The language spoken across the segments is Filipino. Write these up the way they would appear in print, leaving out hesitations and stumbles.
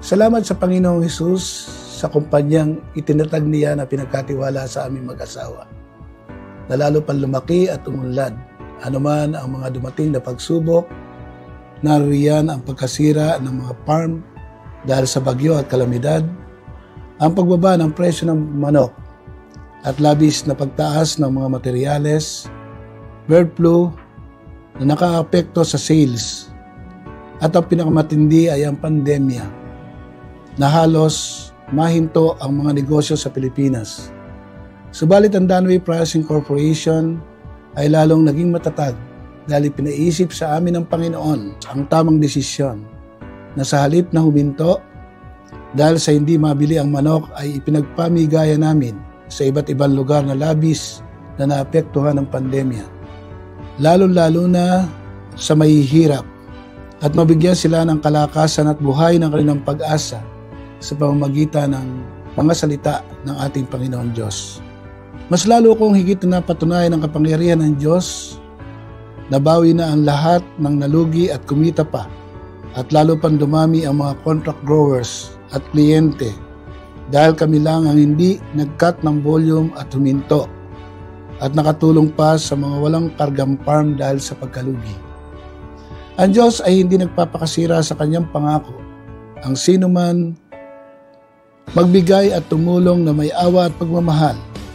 Salamat sa Panginoong Hesus sa kumpanyang itinatag niya na pinagkatiwala sa aming mag-asawa, na lalo pang lumaki at umunlad. Anuman ang mga dumating na pagsubok, nariyan ang pagkasira ng mga farm dahil sa bagyo at kalamidad, ang pagbaba ng presyo ng manok, at labis na pagtaas ng mga materyales, bird flu na nakaapekto sa sales, at ang pinakamatindi ay ang pandemya na halos mahinto ang mga negosyo sa Pilipinas. Subalit ang Danway Processing Corporation ay lalong naging matatag dahil pinaisip sa amin ng Panginoon ang tamang desisyon na sa halip na huminto dahil sa hindi mabili ang manok ay ipinagpamigaya namin sa iba't ibang lugar na labis na naapektuhan ng pandemya. Lalo-lalo na sa mahihirap at mabigyan sila ng kalakasan at buhay ng kanilang pag-asa sa pamamagitan ng mga salita ng ating Panginoon Diyos. Mas lalo kong higit na napatunayan ang kapangyarihan ng Diyos. Nabawi na ang lahat ng nalugi at kumita pa, at lalo pang dumami ang mga contract growers at kliyente dahil kami lang ang hindi nag-cut ng volume at huminto at nakatulong pa sa mga walang kargang farm dahil sa pagkalugi. Ang Diyos ay hindi nagpapakasira sa kanyang pangako. Ang sino man magbigay at tumulong na may awa at pagmamahal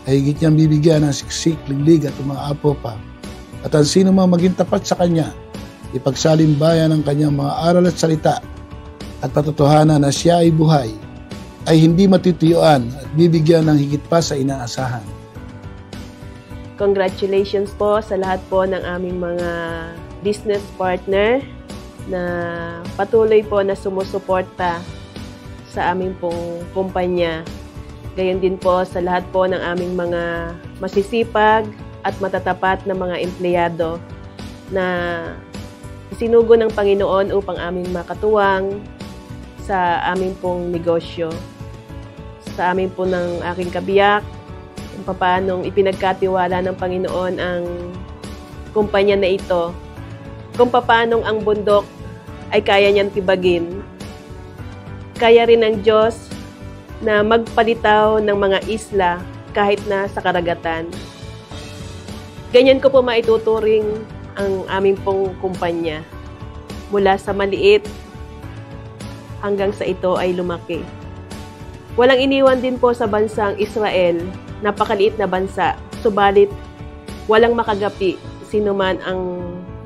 ay higit niyang bibigyan ng siksik, liglig at umaapo pa. At ang sino mang maging tapat sa Kanya, ipagsalimbayan ang Kanyang mga aral at salita at patotohanan na Siya ay buhay, ay hindi matituyuan at bibigyan ng higit pa sa inaasahan. Congratulations po sa lahat po ng aming mga business partner na patuloy po na sumusuporta sa aming pong kumpanya. Gayon din po sa lahat po ng aming mga masisipag at matatapat na mga empleyado na isinugo ng Panginoon upang aming makatuwang sa aming pong negosyo. Sa amin po ng aking kabiyak, kung paanong ipinagkatiwala ng Panginoon ang kumpanya na ito, kung paanong ang bundok ay kaya niyang tibagin. Kaya rin ng Diyos na magpalitaw ng mga isla kahit na sa karagatan. Ganyan ko po maituturing ang aming pong kumpanya. Mula sa maliit hanggang sa ito ay lumaki. Walang iniwan din po sa bansang Israel, napakaliit na bansa, subalit walang makagapi sino man ang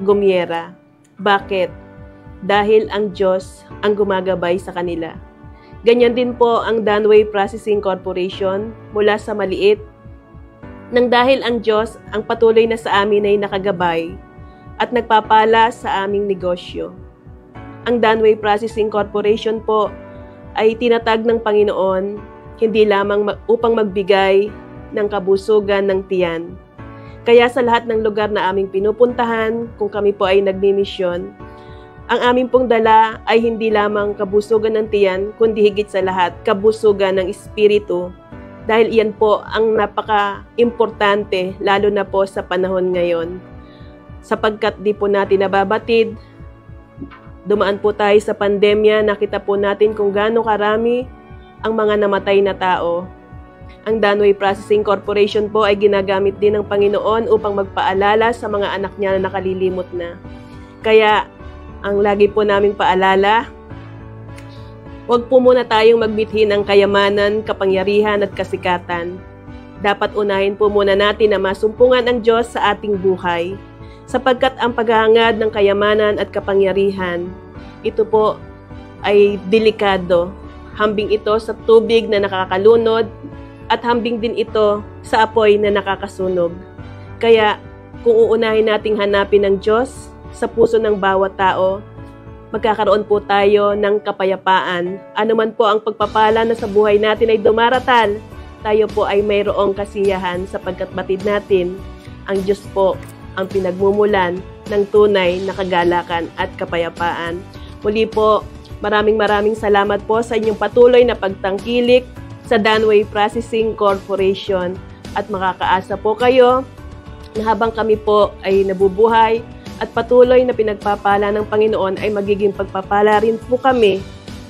gumyera. Bakit? Dahil ang Diyos ang gumagabay sa kanila. Ganyan din po ang Danway Processing Corporation mula sa maliit, nang dahil ang Diyos ang patuloy na sa amin ay nakagabay at nagpapala sa aming negosyo. Ang Danway Processing Corporation po ay tinatag ng Panginoon hindi lamang upang magbigay ng kabusugan ng tiyan. Kaya sa lahat ng lugar na aming pinupuntahan, kung kami po ay nagmimisyon, ang aming pong dala ay hindi lamang kabusugan ng tiyan, kundi higit sa lahat, kabusugan ng espiritu. Dahil iyan po ang napaka-importante, lalo na po sa panahon ngayon. Sapagkat di po natin nababatid, dumaan po tayo sa pandemya, nakita po natin kung gaano karami ang mga namatay na tao. Ang Danway Processing Corporation po ay ginagamit din ng Panginoon upang magpaalala sa mga anak niya na nakalilimot na. Kaya, ang lagi po naming paalala, huwag po muna tayong magbithi ng kayamanan, kapangyarihan at kasikatan. Dapat unahin po muna natin na masumpungan ang Diyos sa ating buhay, sapagkat ang paghahangad ng kayamanan at kapangyarihan, ito po ay delikado. Hambing ito sa tubig na nakakalunod at hambing din ito sa apoy na nakakasunog. Kaya kung uunahin nating hanapin ng Diyos sa puso ng bawat tao, magkakaroon po tayo ng kapayapaan. Ano man po ang pagpapala na sa buhay natin ay dumaratal, tayo po ay mayroong kasiyahan sapagkat batid natin ang Diyos po ang pinagmumulan ng tunay na kagalakan at kapayapaan. Muli po, maraming salamat po sa inyong patuloy na pagtangkilik sa Danway Processing Corporation at makakaasa po kayo na habang kami po ay nabubuhay at patuloy na pinagpapala ng Panginoon ay magiging pagpapala rin po kami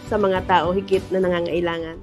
sa mga tao higit na nangangailangan.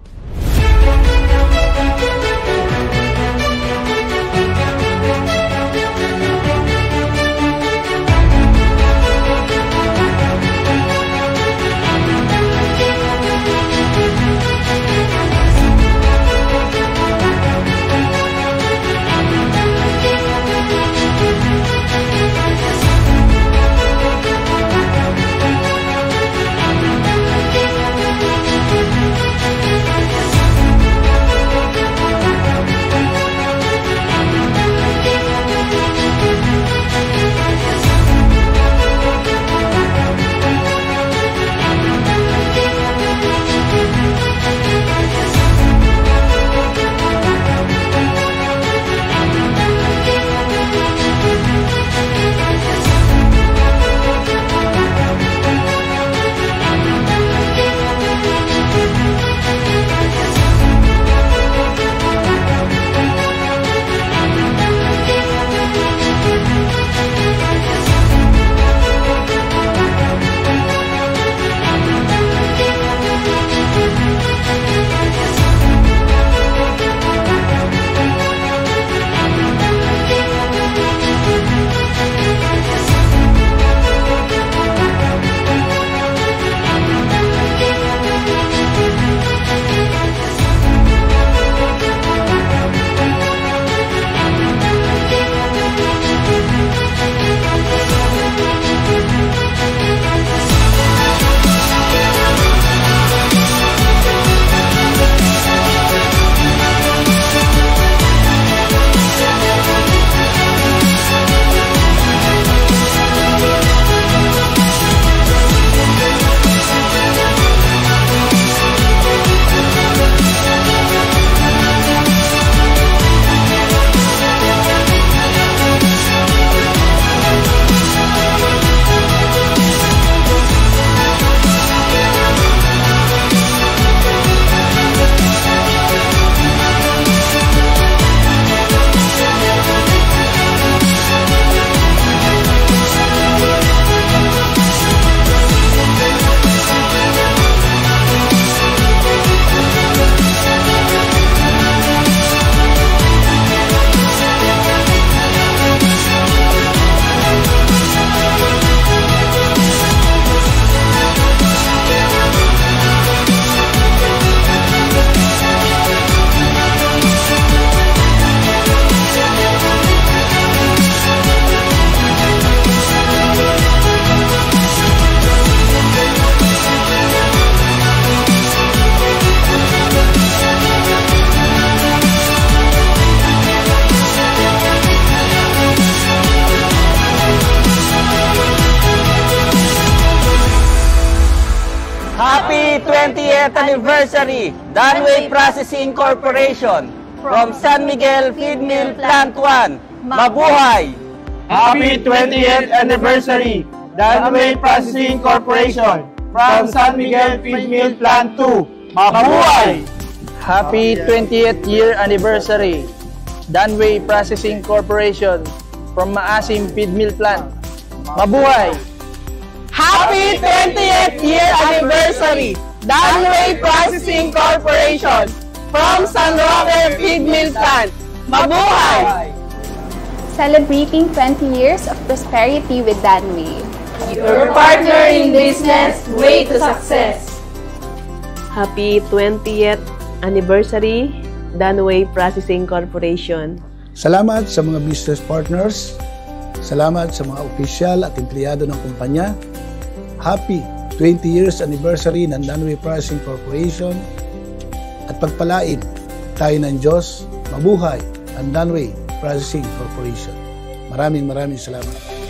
Happy 20th Anniversary, Danway Processing Corporation from San Miguel Feed Mill Plant 1. Mabuhay! Happy 20th Anniversary, Danway Processing Corporation from San Miguel Feed Mill Plant 2. Mabuhay! Happy 20th year anniversary, Danway Processing Corporation from Maasim Feed Mill Plant. Mabuhay! Happy 20th year anniversary, Danway Processing Corporation from San Roque Feed Mill Plant. Mabuhay! Celebrating 20 years of prosperity with Danway. Your partner in business, way to success. Happy 20th anniversary, Danway Processing Corporation. Salamat sa mga business partners. Salamat sa mga opisyal at empleyado ng kumpanya. Happy 20 years anniversary ng Danway Processing Corporation. At pagpalain tayo ng Diyos. Mabuhay ang Danway Processing Corporation. Maraming salamat.